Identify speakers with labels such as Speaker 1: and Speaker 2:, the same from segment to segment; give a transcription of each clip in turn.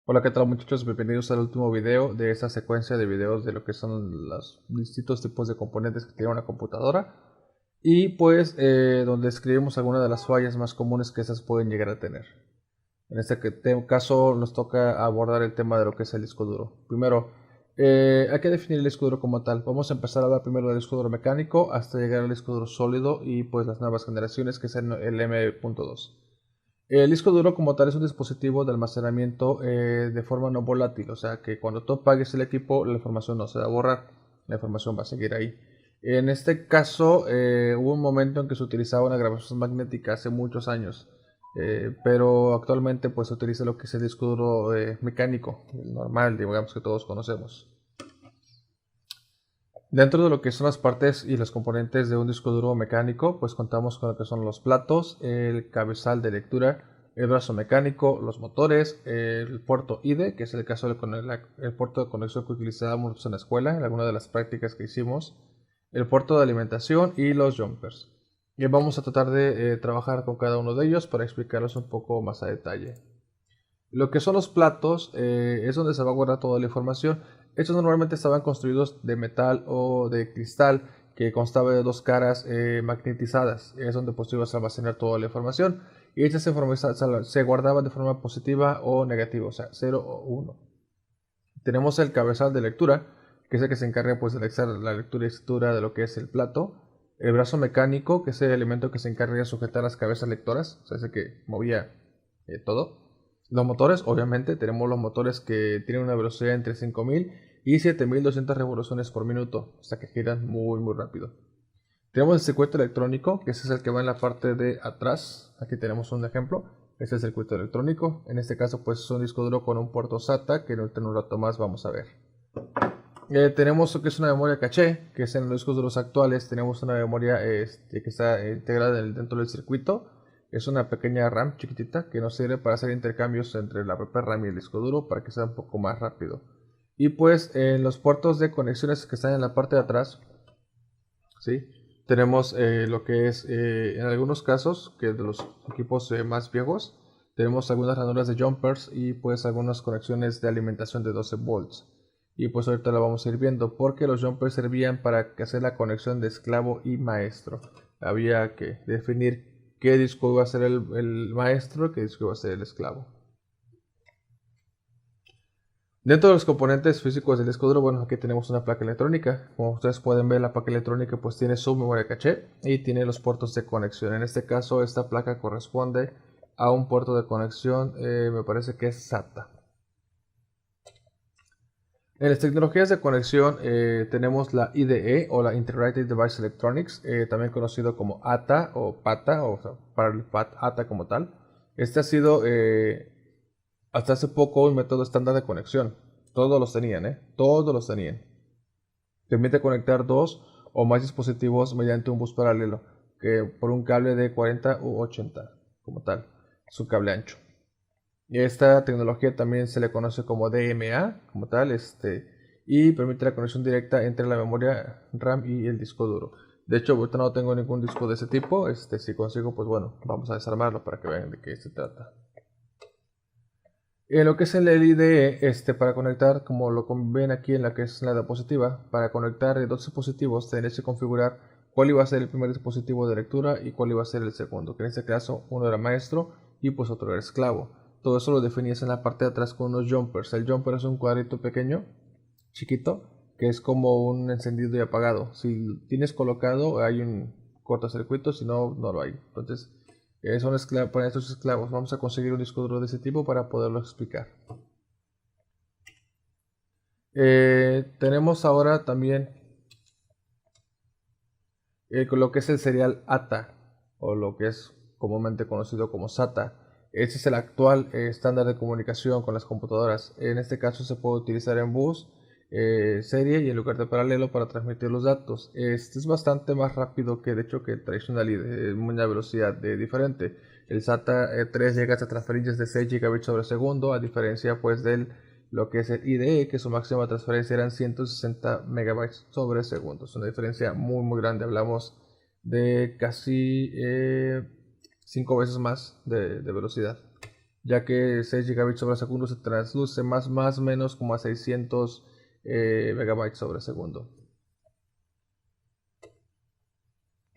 Speaker 1: Hola, ¿qué tal muchachos? Bienvenidos al último video de esta secuencia de videos de lo que son los distintos tipos de componentes que tiene una computadora y pues donde escribimos algunas de las fallas más comunes que esas pueden llegar a tener. En este caso nos toca abordar el tema de lo que es el disco duro. Primero, hay que definir el disco duro como tal. Vamos a empezar a hablar primero del disco duro mecánico hasta llegar al disco duro sólido y pues las nuevas generaciones que es el M.2. El disco duro como tal es un dispositivo de almacenamiento de forma no volátil, o sea que cuando tú apagues el equipo la información no se va a borrar, la información va a seguir ahí. En este caso hubo un momento en que se utilizaba una grabación magnética hace muchos años, pero actualmente pues se utiliza lo que es el disco duro mecánico, el normal, digamos que todos conocemos. Dentro de lo que son las partes y los componentes de un disco duro mecánico, pues contamos con lo que son los platos, el cabezal de lectura, el brazo mecánico, los motores, el puerto IDE, que es el caso el puerto de conexión que utilizábamos en la escuela, en alguna de las prácticas que hicimos, el puerto de alimentación y los jumpers. Y vamos a tratar de trabajar con cada uno de ellos para explicarlos un poco más a detalle. Lo que son los platos es donde se va a guardar toda la información. Estos normalmente estaban construidos de metal o de cristal que constaba de dos caras magnetizadas. Es donde pues ibas a almacenar toda la información. Y esta información se guardaba de forma positiva o negativa, o sea, 0 o 1. Tenemos el cabezal de lectura, que es el que se encarga pues, de realizar la lectura y escritura de lo que es el plato. El brazo mecánico, que es el elemento que se encarga de sujetar las cabezas lectoras, o sea, ese que movía todo. Los motores, obviamente, tenemos los motores que tienen una velocidad entre 5000 y 7200 revoluciones por minuto, o sea que giran muy rápido. Tenemos el circuito electrónico, que ese es el que va en la parte de atrás. Aquí tenemos un ejemplo. Este es el circuito electrónico. En este caso, pues es un disco duro con un puerto SATA, que en un rato más vamos a ver. Tenemos lo que es una memoria caché, que es en los discos duros actuales. Tenemos una memoria que está integrada dentro del circuito. Es una pequeña RAM chiquitita que nos sirve para hacer intercambios entre la propia RAM y el disco duro para que sea un poco más rápido. Y pues en los puertos de conexiones que están en la parte de atrás, ¿sí? Tenemos lo que es, en algunos casos, que de los equipos más viejos, tenemos algunas ranuras de jumpers y pues algunas conexiones de alimentación de 12 volts. Y pues ahorita lo vamos a ir viendo porque los jumpers servían para hacer la conexión de esclavo y maestro. Había que definir qué disco iba a ser el maestro, qué disco iba a ser el esclavo. Dentro de los componentes físicos del disco duro, bueno, aquí tenemos una placa electrónica. Como ustedes pueden ver, la placa electrónica pues tiene su memoria caché y tiene los puertos de conexión. En este caso, esta placa corresponde a un puerto de conexión, me parece que es SATA. En las tecnologías de conexión tenemos la IDE o la Integrated Device Electronics, también conocido como ATA o PATA, o sea, para el ATA como tal. Este ha sido hasta hace poco un método estándar de conexión. Todos los tenían, ¿eh? Todos los tenían. Permite conectar dos o más dispositivos mediante un bus paralelo, que por un cable de 40 u 80, como tal, su cable ancho. Y esta tecnología también se le conoce como DMA, como tal, y permite la conexión directa entre la memoria RAM y el disco duro. De hecho, ahorita no tengo ningún disco de ese tipo, si consigo, pues bueno, vamos a desarmarlo para que vean de qué se trata. Lo que es el IDE, para conectar, como lo ven aquí en la que es la diapositiva, para conectar dos dispositivos tendréis que configurar cuál iba a ser el primer dispositivo de lectura y cuál iba a ser el segundo, que en este caso uno era maestro y pues otro era esclavo. Todo eso lo definías en la parte de atrás con unos jumpers. El jumper es un cuadrito pequeño, chiquito, que es como un encendido y apagado. Si tienes colocado hay un cortocircuito, si no, no lo hay. Entonces, son para estos esclavos. Vamos a conseguir un disco duro de ese tipo para poderlo explicar. Tenemos ahora también con lo que es el serial ATA, o lo que es comúnmente conocido como SATA. Este es el actual estándar de comunicación con las computadoras. En este caso se puede utilizar en bus, serie y en lugar de paralelo para transmitir los datos. Este es bastante más rápido que de hecho que el tradicional y de una velocidad diferente. El SATA 3 llega hasta transferencias de 6 gigabits sobre segundo, a diferencia pues del lo que es el IDE, que su máxima transferencia eran 160 megabytes sobre segundo. Es una diferencia muy grande. Hablamos de casi 5 veces más de velocidad. ya que 6 gigabits sobre segundo se transluce más o menos como a 600 megabytes sobre segundo.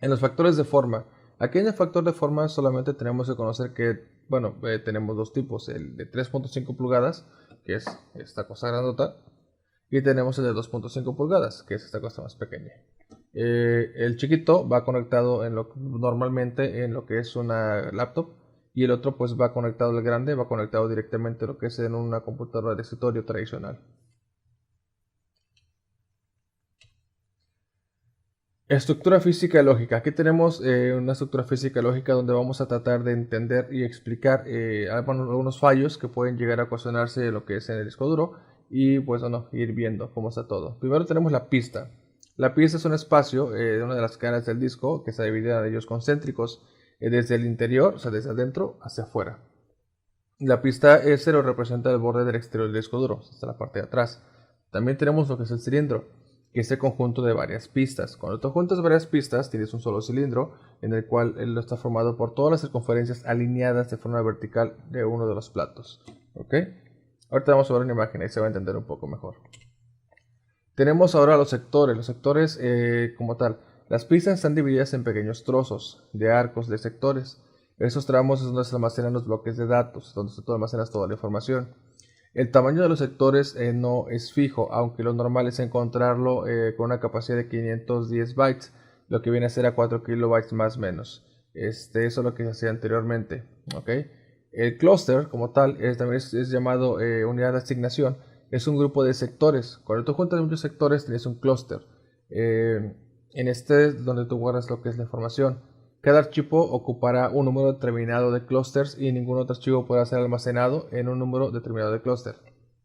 Speaker 1: En los factores de forma, aquí en el factor de forma solamente tenemos que conocer que, bueno, tenemos dos tipos, el de 3.5 pulgadas, que es esta cosa grandota, y tenemos el de 2.5 pulgadas, que es esta cosa más pequeña. El chiquito va conectado normalmente en lo que es una laptop, y el otro pues va conectado, el grande va conectado directamente a lo que es en una computadora de escritorio tradicional. Estructura física y lógica. Aquí tenemos una estructura física y lógica donde vamos a tratar de entender y explicar algunos fallos que pueden llegar a ocasionarse en lo que es en el disco duro y pues bueno, ir viendo cómo está todo. Primero tenemos la pista. La pista es un espacio de una de las caras del disco que está dividida en ellos concéntricos desde el interior, o sea, desde adentro hacia afuera. La pista S representa el borde del exterior del disco duro, hasta la parte de atrás. También tenemos lo que es el cilindro, que es el conjunto de varias pistas. Cuando tú juntas varias pistas, tienes un solo cilindro, en el cual él está formado por todas las circunferencias alineadas de forma vertical de uno de los platos. ¿Ok? Ahorita vamos a ver una imagen y se va a entender un poco mejor. Tenemos ahora los sectores como tal. Las pistas están divididas en pequeños trozos de arcos de sectores. Esos tramos es donde se almacenan los bloques de datos, donde tú almacenas toda la información. El tamaño de los sectores no es fijo, aunque lo normal es encontrarlo con una capacidad de 510 bytes, lo que viene a ser a 4 kilobytes más o menos. Eso es lo que se hacía anteriormente. ¿Okay? El clúster como tal también es llamado unidad de asignación. Es un grupo de sectores. Cuando tú juntas muchos sectores tienes un clúster. En este es donde tú guardas lo que es la información. Cada archivo ocupará un número determinado de clusters y ningún otro archivo podrá ser almacenado en un número determinado de cluster.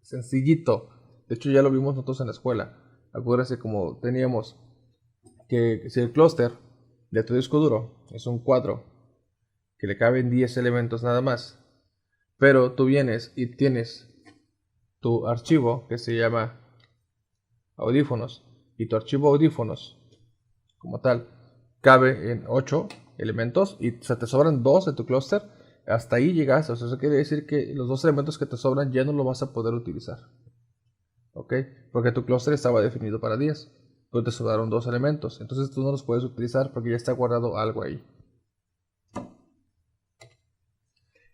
Speaker 1: Sencillito. De hecho ya lo vimos nosotros en la escuela. Acuérdense como teníamos que si el clúster de tu disco duro es un cuadro que le caben 10 elementos nada más, pero tú vienes y tienes tu archivo que se llama audífonos y tu archivo audífonos como tal cabe en 8 elementos y se te sobran 2 de tu clúster, hasta ahí llegas, o sea, eso quiere decir que los 2 elementos que te sobran ya no lo vas a poder utilizar. ¿Ok? Porque tu clúster estaba definido para 10, pero te sobraron 2 elementos, entonces tú no los puedes utilizar porque ya está guardado algo ahí.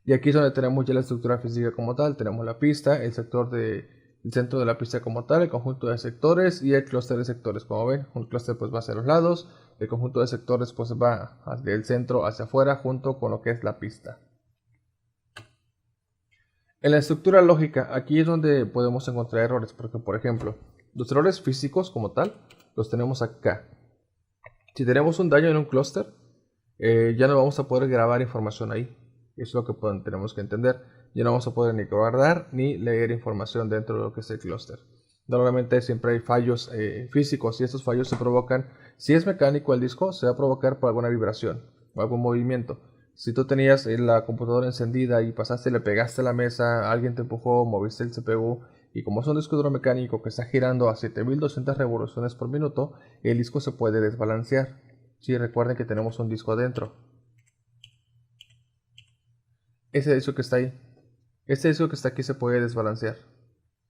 Speaker 1: Y aquí es donde tenemos ya la estructura física como tal, tenemos la pista, el centro de la pista como tal, el conjunto de sectores y el clúster de sectores. Como ven, un clúster pues va hacia los lados, el conjunto de sectores pues va del centro hacia afuera junto con lo que es la pista. En la estructura lógica, aquí es donde podemos encontrar errores, porque por ejemplo, los errores físicos como tal, los tenemos acá. Si tenemos un daño en un clúster, ya no vamos a poder grabar información ahí. Eso es lo que tenemos que entender. Ya no vamos a poder ni guardar ni leer información dentro de lo que es el clúster. Normalmente siempre hay fallos físicos y estos fallos se provocan, si es mecánico el disco, se va a provocar por alguna vibración o algún movimiento. Si tú tenías la computadora encendida y pasaste, le pegaste a la mesa, alguien te empujó, moviste el CPU y como es un disco duro mecánico que está girando a 7200 revoluciones por minuto, el disco se puede desbalancear. Sí, recuerden que tenemos un disco adentro. Ese disco que está ahí, este disco que está aquí se puede desbalancear.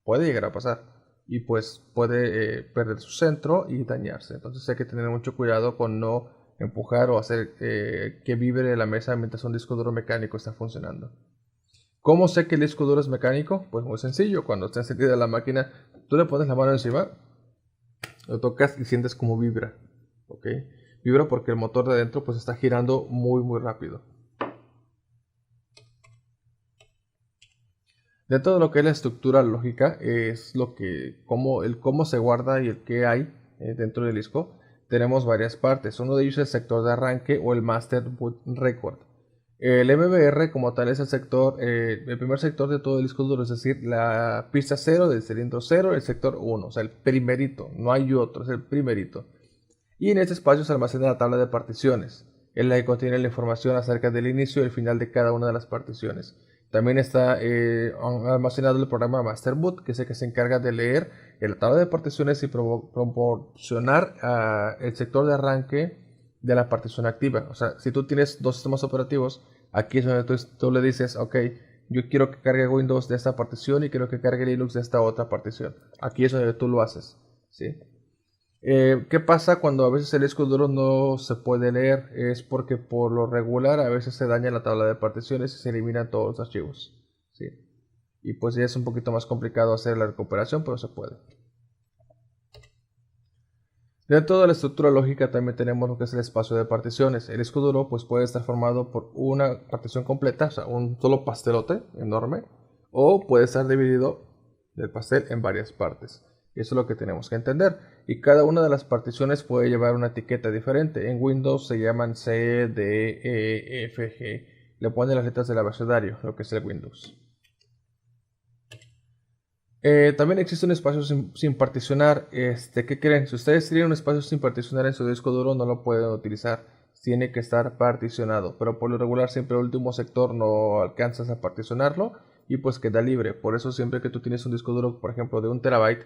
Speaker 1: Puede llegar a pasar. Y pues puede perder su centro y dañarse. Entonces hay que tener mucho cuidado con no empujar o hacer que vibre la mesa mientras un disco duro mecánico está funcionando. ¿Cómo sé que el disco duro es mecánico? Pues muy sencillo. Cuando está encendida la máquina, tú le pones la mano encima, lo tocas y sientes como vibra. ¿Ok? Vibra porque el motor de adentro pues está girando muy rápido. Dentro de lo que es la estructura lógica es cómo se guarda y el qué hay dentro del disco. Tenemos varias partes. Uno de ellos es el sector de arranque o el Master Boot Record. El MBR como tal es el primer sector de todo el disco duro, es decir, la pista 0 del cilindro 0, el sector 1, o sea, el primerito, no hay otro, es el primerito. Y en este espacio se almacena la tabla de particiones, en la que contiene la información acerca del inicio y el final de cada una de las particiones. También está almacenado el programa Masterboot, que es el que se encarga de leer la tabla de particiones y proporcionar el sector de arranque de la partición activa. O sea, si tú tienes dos sistemas operativos, aquí es donde tú le dices, ok, yo quiero que cargue Windows de esta partición y quiero que cargue Linux de esta otra partición. Aquí es donde tú lo haces, ¿sí? ¿Qué pasa cuando a veces el disco duro no se puede leer? Es porque por lo regular a veces se daña la tabla de particiones y se eliminan todos los archivos, ¿sí? Y pues ya es un poquito más complicado hacer la recuperación, pero se puede. Dentro de la estructura lógica también tenemos lo que es el espacio de particiones. El disco duro pues puede estar formado por una partición completa, o sea, un solo pastelote enorme, o puede estar dividido del pastel en varias partes. Y eso es lo que tenemos que entender. Y cada una de las particiones puede llevar una etiqueta diferente. En Windows se llaman C, D, E, F, G. Le ponen las letras del abecedario, lo que es el Windows. También existe un espacio sin particionar. ¿Qué creen? Si ustedes tienen un espacio sin particionar en su disco duro, no lo pueden utilizar. Tiene que estar particionado. Pero por lo regular, siempre el último sector no alcanzas a particionarlo y pues queda libre. Por eso, siempre que tú tienes un disco duro, por ejemplo, de 1 TB,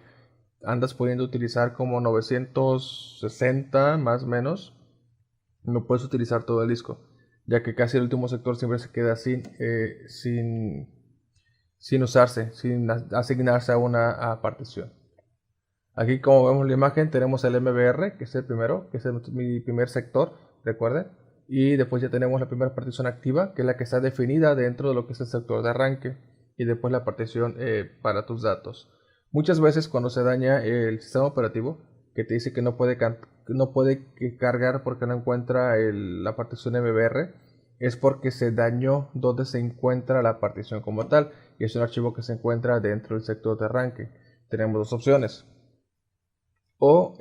Speaker 1: andas pudiendo utilizar como 960 más o menos. No puedes utilizar todo el disco, ya que casi el último sector siempre se queda sin usarse, sin asignarse a una partición. Aquí, como vemos la imagen, tenemos el MBR, que es el primero, que es mi primer sector, recuerden. Y después ya tenemos la primera partición activa, que es la que está definida dentro de lo que es el sector de arranque. Y después la partición para tus datos. Muchas veces cuando se daña el sistema operativo, que te dice que no puede cargar porque no encuentra la partición MBR, es porque se dañó donde se encuentra la partición como tal, y es un archivo que se encuentra dentro del sector de arranque. Tenemos dos opciones: o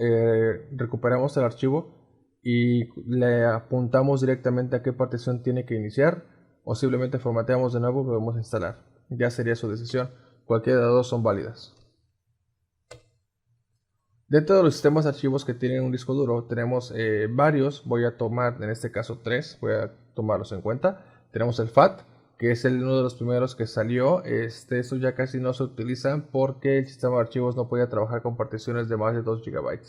Speaker 1: recuperamos el archivo y le apuntamos directamente a qué partición tiene que iniciar, o simplemente formateamos de nuevo y volvemos a instalar. Ya sería su decisión. Cualquiera de las dos son válidas. Dentro de los sistemas de archivos que tienen un disco duro tenemos varios. Voy a tomar en este caso 3, voy a tomarlos en cuenta. Tenemos el FAT, que es uno de los primeros que salió. Estos ya casi no se utilizan porque el sistema de archivos no podía trabajar con particiones de más de 2 GB.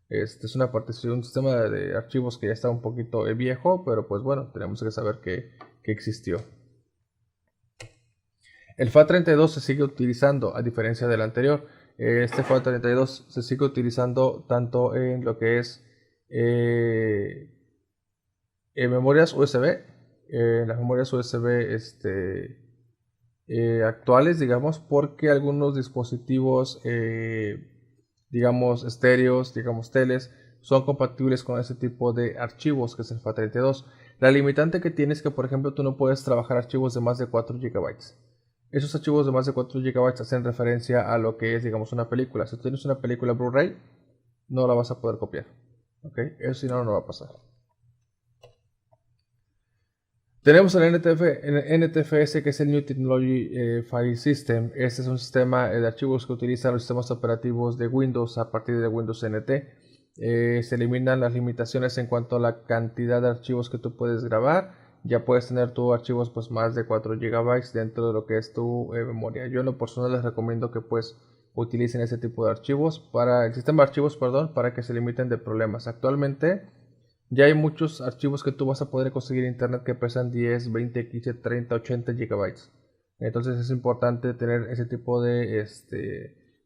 Speaker 1: Es una partición, un sistema de archivos que ya está un poquito viejo, pero pues bueno, tenemos que saber que existió. El FAT32 se sigue utilizando a diferencia del anterior. Este FAT32 se sigue utilizando tanto en lo que es en memorias USB, las memorias USB actuales, digamos, porque algunos dispositivos, digamos, estéreos, digamos, teles, son compatibles con ese tipo de archivos, que es el FAT32. La limitante que tiene es que, por ejemplo, tú no puedes trabajar archivos de más de 4 GB. Esos archivos de más de 4 GB hacen referencia a lo que es, digamos, una película. Si tú tienes una película Blu-ray, no la vas a poder copiar. ¿Ok? Eso si no, no va a pasar. Tenemos el NTFS, que es el New Technology File System. Este es un sistema de archivos que utiliza los sistemas operativos de Windows a partir de Windows NT. Se eliminan las limitaciones en cuanto a la cantidad de archivos que tú puedes grabar. Ya puedes tener tus archivos pues más de 4 GB dentro de lo que es tu memoria. Yo en lo personal les recomiendo que pues utilicen ese tipo de archivos para el sistema de archivos, perdón, para que se limiten de problemas. Actualmente ya hay muchos archivos que tú vas a poder conseguir en internet que pesan 10, 20, 15, 30, 80 GB. Entonces es importante tener ese tipo de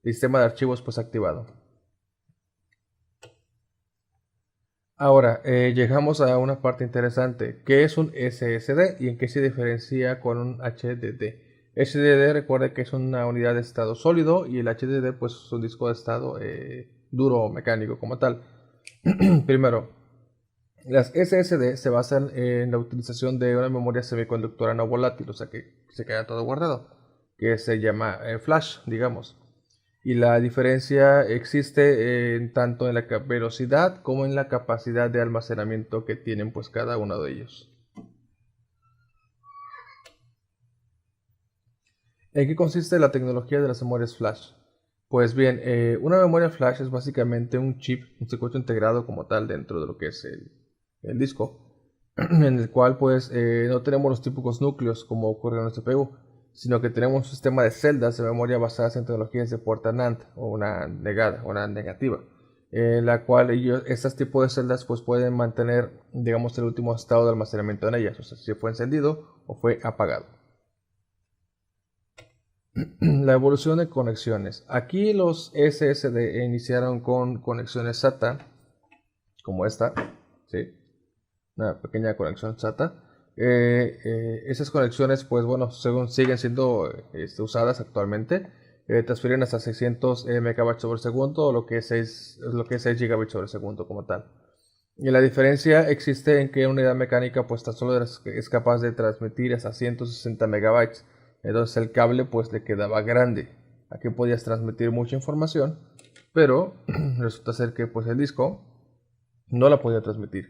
Speaker 1: sistema de archivos pues activado. Ahora, llegamos a una parte interesante. ¿Qué es un SSD y en qué se diferencia con un HDD? HDD, recuerda que es una unidad de estado sólido, y el HDD pues es un disco de estado duro o mecánico como tal. Primero, las SSD se basan en la utilización de una memoria semiconductora no volátil, o sea que se queda todo guardado, que se llama flash, digamos. Y la diferencia existe tanto en la velocidad como en la capacidad de almacenamiento que tienen pues cada uno de ellos. ¿En qué consiste la tecnología de las memorias flash? Pues bien, una memoria flash es básicamente un chip, un circuito integrado como tal dentro de lo que es el disco, en el cual pues no tenemos los típicos núcleos como ocurre en el CPU, sino que tenemos un sistema de celdas de memoria basadas en tecnologías de puerta NAND, o una negada, o una negativa, en la cual estos tipos de celdas pues pueden mantener, digamos, el último estado de almacenamiento en ellas, o sea, si fue encendido o fue apagado. La evolución de conexiones. Aquí los SSD iniciaron con conexiones SATA, como esta, ¿sí? Una pequeña conexión SATA. Esas conexiones, pues bueno, según siguen siendo usadas actualmente, transfieren hasta 600 megabytes sobre segundo, o lo que es 6 gigabits sobre segundo como tal. Y la diferencia existe en que una unidad mecánica pues tan solo es capaz de transmitir hasta 160 megabytes. Entonces el cable pues le quedaba grande. Aquí podías transmitir mucha información, pero resulta ser que pues el disco no la podía transmitir.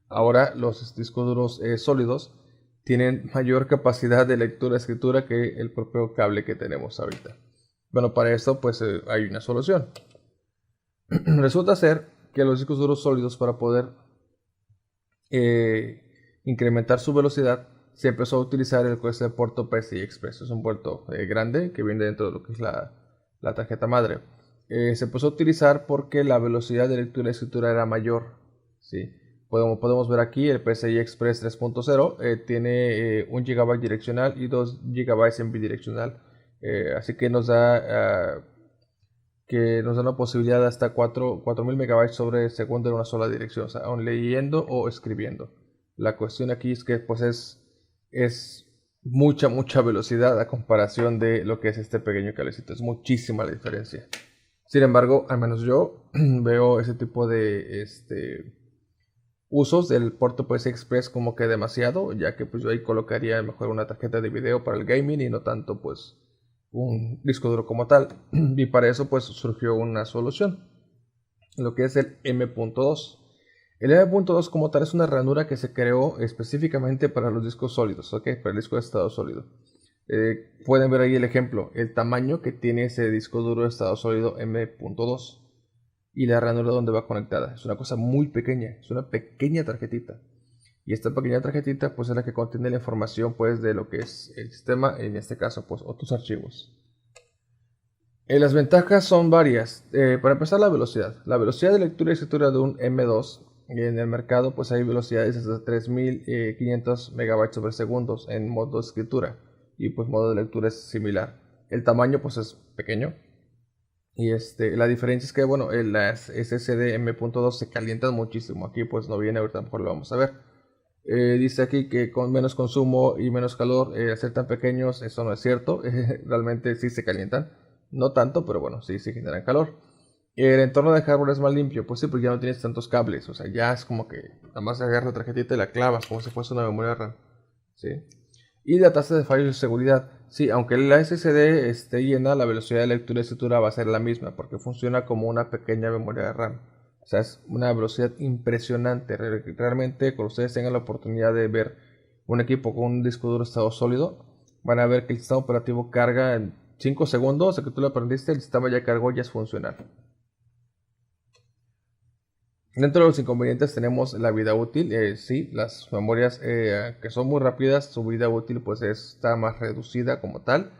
Speaker 1: Ahora los discos duros sólidos tienen mayor capacidad de lectura-escritura que el propio cable que tenemos ahorita. Bueno, para esto pues hay una solución. Resulta ser que los discos duros sólidos, para poder incrementar su velocidad, se empezó a utilizar el puerto PCI Express. Es un puerto grande que viene dentro de lo que es la tarjeta madre. Se empezó a utilizar porque la velocidad de lectura y escritura era mayor. ¿Sí? Podemos ver aquí el PCI Express 3.0 tiene 1 GB direccional y 2 GB en bidireccional. Así que nos da la posibilidad de hasta 4000 megabytes sobre segundo en una sola dirección, o sea, aún leyendo o escribiendo. La cuestión aquí es que pues es mucha velocidad a comparación de lo que es este pequeño cablecito. Es muchísima la diferencia. Sin embargo, al menos yo veo ese tipo de usos del puerto PCI Express como que demasiado, ya que pues yo ahí colocaría mejor una tarjeta de video para el gaming y no tanto pues un disco duro como tal. Y para eso pues surgió una solución, lo que es el M.2. El M.2 como tal es una ranura que se creó específicamente para los discos sólidos, ¿ok? Para el disco de estado sólido. Pueden ver ahí el ejemplo, el tamaño que tiene ese disco duro de estado sólido M.2 y la ranura donde va conectada. Es una cosa muy pequeña, es una pequeña tarjetita. Y esta pequeña tarjetita pues es la que contiene la información pues de lo que es el sistema, en este caso pues otros archivos. Las ventajas son varias. Para empezar, la velocidad. La velocidad de lectura y escritura de un M2 en el mercado pues hay velocidades hasta 3500 megabytes sobre segundos en modo de escritura, y pues modo de lectura es similar. El tamaño pues es pequeño. Y la diferencia es que, bueno, las SSD M.2 se calientan muchísimo. Aquí pues no viene, ahorita mejor lo vamos a ver. Dice aquí que con menos consumo y menos calor, al ser tan pequeños, eso no es cierto. Realmente sí se calientan. No tanto, pero bueno, sí generan calor. El entorno de hardware es más limpio, pues sí, porque ya no tienes tantos cables. O sea, ya es como que nada más agarras la tarjetita y la clavas, como si fuese una memoria RAM. ¿Sí? Y la tasa de fallos de seguridad. Sí, aunque la SSD esté llena, la velocidad de lectura y escritura va a ser la misma, porque funciona como una pequeña memoria de RAM. O sea, es una velocidad impresionante. Realmente, cuando ustedes tengan la oportunidad de ver un equipo con un disco duro estado sólido, van a ver que el sistema operativo carga en 5 segundos, de que tú lo aprendiste, el sistema ya cargó, ya es funcional. Dentro de los inconvenientes tenemos la vida útil. Sí, las memorias que son muy rápidas, su vida útil pues está más reducida como tal.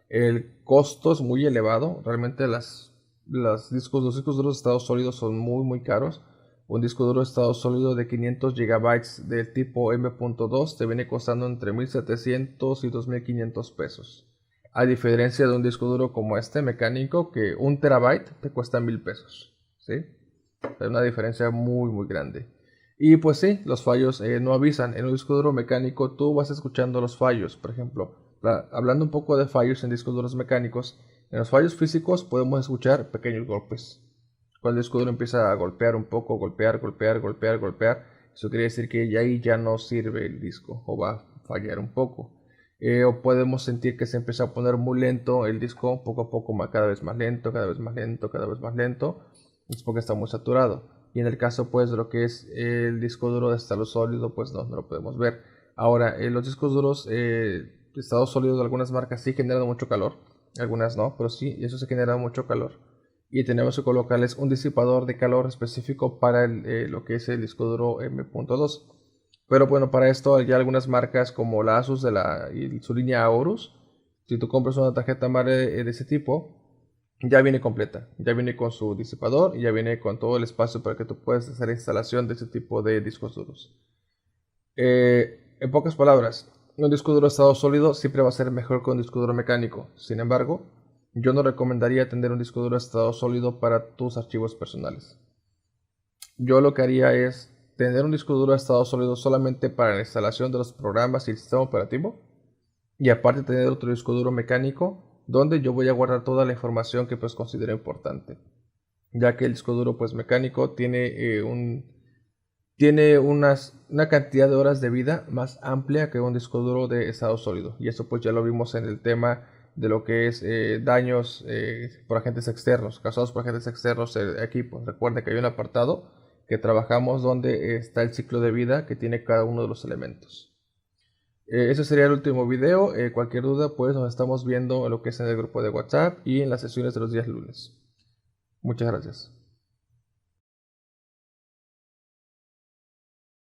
Speaker 1: El costo es muy elevado. Realmente los discos duros de estado sólido son muy caros. Un disco duro de estado sólido de 500 GB del tipo M.2 te viene costando entre 1700 y 2500 pesos. A diferencia de un disco duro como este mecánico, que 1 TB te cuesta 1000 pesos. ¿Sí? Hay una diferencia muy grande. Y pues sí, los fallos no avisan. En un disco duro mecánico tú vas escuchando los fallos. Por ejemplo, hablando un poco de fallos en discos duros mecánicos, en los fallos físicos podemos escuchar pequeños golpes. Cuando el disco duro empieza a golpear un poco, golpear, eso quiere decir que ya ahí ya no sirve el disco o va a fallar un poco. O podemos sentir que se empieza a poner muy lento el disco, poco a poco, cada vez más lento, cada vez más lento, cada vez más lento. Es porque está muy saturado. Y en el caso pues de lo que es el disco duro de estado sólido, pues no lo podemos ver. Ahora, los discos duros de estado sólido de algunas marcas sí generan mucho calor, algunas no, pero sí, eso se genera mucho calor. Y tenemos que colocarles un disipador de calor específico para lo que es el disco duro M.2. Pero bueno, para esto ya algunas marcas como la Asus y su línea Aorus, si tú compras una tarjeta madre de ese tipo, ya viene completa, ya viene con su disipador y ya viene con todo el espacio para que tú puedas hacer instalación de ese tipo de discos duros. En pocas palabras, un disco duro de estado sólido siempre va a ser mejor que un disco duro mecánico. Sin embargo, yo no recomendaría tener un disco duro de estado sólido para tus archivos personales. Yo lo que haría es tener un disco duro de estado sólido solamente para la instalación de los programas y el sistema operativo, y aparte tener otro disco duro mecánico donde yo voy a guardar toda la información que pues considero importante, ya que el disco duro pues mecánico tiene una cantidad de horas de vida más amplia que un disco duro de estado sólido, y eso pues ya lo vimos en el tema de lo que es daños por agentes externos, causados por agentes externos de equipos. Recuerden que hay un apartado que trabajamos donde está el ciclo de vida que tiene cada uno de los elementos. Ese sería el último video. Cualquier duda pues nos estamos viendo en lo que es en el grupo de WhatsApp y en las sesiones de los días lunes. Muchas gracias.